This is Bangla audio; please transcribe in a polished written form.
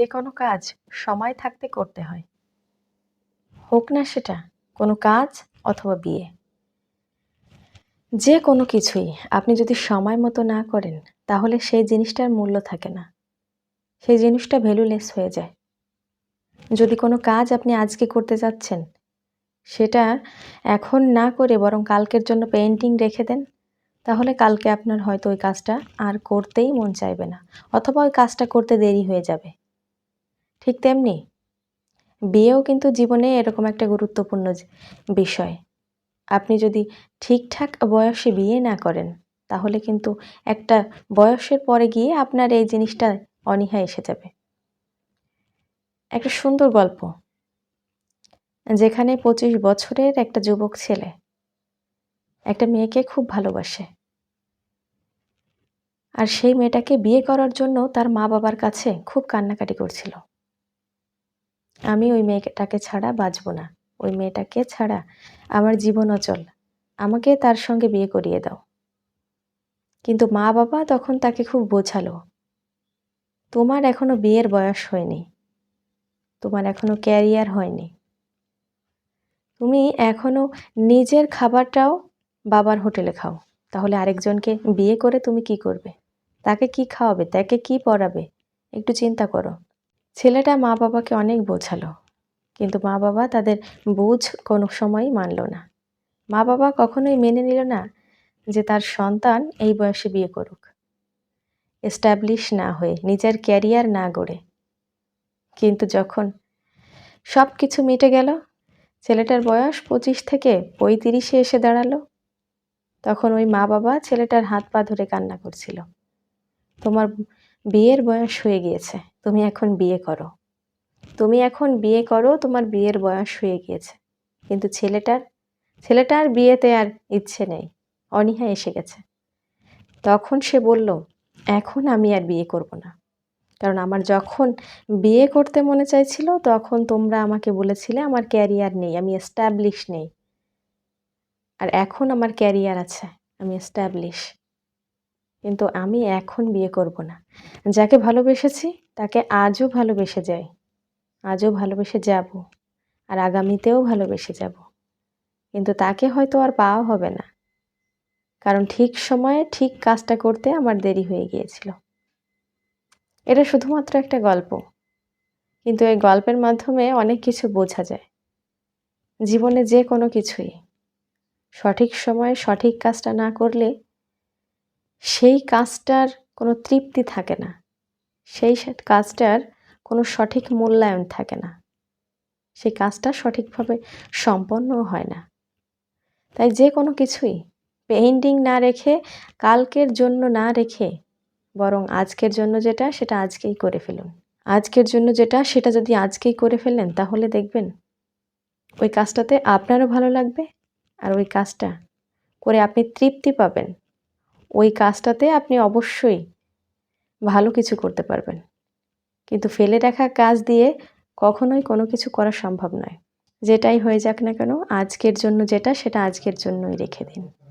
যে কোনো কাজ সময় থাকতে করতে হয়, হোক না সেটা কোনো কাজ অথবা বিয়ে। যে কোনো কিছুই আপনি যদি সময় মতো না করেন তাহলে সেই জিনিসটার মূল্য থাকে না, সেই জিনিসটা ভ্যালুলেস হয়ে যায়। যদি কোনো কাজ আপনি আজকে করতে যাচ্ছেন, সেটা এখন না করে বরং কালকের জন্য পেন্ডিং রেখে দেন, তাহলে কালকে আপনার হয়তো ওই কাজটা আর করতেই মন চাইবে না, অথবা ওই কাজটা করতে দেরি হয়ে যাবে। ঠিক তেমনি বিয়েও কিন্তু জীবনে এরকম একটা গুরুত্বপূর্ণ বিষয়। আপনি যদি ঠিকঠাক বয়সে বিয়ে না করেন তাহলে কিন্তু একটা বয়সের পরে গিয়ে আপনার এই জিনিসটা অনীহা এসে যাবে। একটা সুন্দর গল্প, যেখানে 25 বছরের একটা যুবক ছেলে একটা মেয়েকে খুব ভালোবাসে, আর সেই মেয়েটাকে বিয়ে করার জন্য তার মা বাবার কাছে খুব কান্নাকাটি করছিল। আমি ওই মেয়েটাকে ছাড়া বাঁচব না, ওই মেয়েটাকে ছাড়া আমার জীবন অচল, আমাকে তার সঙ্গে বিয়ে করিয়ে দাও। কিন্তু মা বাবা তখন তাকে খুব বোঝালো, তোমার এখনো বিয়ের বয়স হয়নি, তোমার এখনো ক্যারিয়ার হয়নি, তুমি এখনো নিজের খাবারটাও বাবার হোটেলে খাও, তাহলে আরেকজনকে বিয়ে করে তুমি কি করবে? তাকে কি খাওয়াবে? তাকে কি পড়াবে? একটু চিন্তা করো। ছেলেটা মা বাবাকে অনেক বোঝালো, কিন্তু মা বাবা তাদের বুঝ কোনো সময়ই মানল না। মা বাবা কখনোই মেনে নিল না যে তার সন্তান এই বয়সে বিয়ে করুক, এস্টাবলিশ না হয়ে, নিজের ক্যারিয়ার না গড়ে। কিন্তু যখন সব কিছু মিটে গেল, ছেলেটার বয়স 25 থেকে 35-এ এসে দাঁড়ালো, তখন ওই মা বাবা ছেলেটার হাত পা ধরে কান্না করছিল, তোমার বিয়ের বয়স হয়ে গিয়েছে, তুমি এখন বিয়ে করো, তুমি এখন বিয়ে করো, তোমার বিয়ের বয়স হয়ে গিয়েছে। কিন্তু ছেলেটার বিয়েতে আর ইচ্ছে নেই, অনীহা এসে গেছে। তখন সে বলল, এখন আমি আর বিয়ে করব না, কারণ আমার যখন বিয়ে করতে মনে চাইছিল তখন তোমরা আমাকে বলেছিলে আমার ক্যারিয়ার নেই, আমি এস্টাবলিশ নেই, আর এখন আমার ক্যারিয়ার আছে, আমি এস্টাবলিশ। কিন্তু আমি এখন বিয়ে করব না। যাকে ভালোবেসেছি তাকে আজও ভালোবেসে যাই, আজও ভালোবেসে যাব, আর আগামীতেও ভালোবেসে যাব। কিন্তু তাকে হয়তো আর পাওয়া হবে না, কারণ ঠিক সময়ে ঠিক কাজটা করতে আমার দেরি হয়ে গিয়েছিল। এটা শুধুমাত্র একটা গল্প, কিন্তু এই গল্পের মাধ্যমে অনেক কিছু বোঝা যায়। জীবনে যে কোনো কিছুই সঠিক সময়ে সঠিক কাজটা না করলে সেই কাজটার কোনো তৃপ্তি থাকে না, সেই কাজটার কোনো সঠিক মূল্যায়ন থাকে না, সেই কাজটা সঠিকভাবে সম্পন্নও হয় না। তাই যে কোনো কিছুই পেন্ডিং না রেখে, কালকের জন্য না রেখে, বরং আজকের জন্য যেটা সেটা আজকেই করে ফেলুন। আজকের জন্য যেটা সেটা যদি আজকেই করে ফেলেন তাহলে দেখবেন ওই কাজটাতে আপনারও ভালো লাগবে, আর ওই কাজটা করে আপনি তৃপ্তি পাবেন। ওই কাজটাতে আপনি অবশ্যই ভালো কিছু করতে পারবেন। কিন্তু ফেলে রাখা কাজ দিয়ে কখনোই কোনো কিছু করা সম্ভব নয়। যেটাই হয়ে যাক না কেন, আজকের জন্য যেটা সেটা আজকের জন্যই রেখে দিন।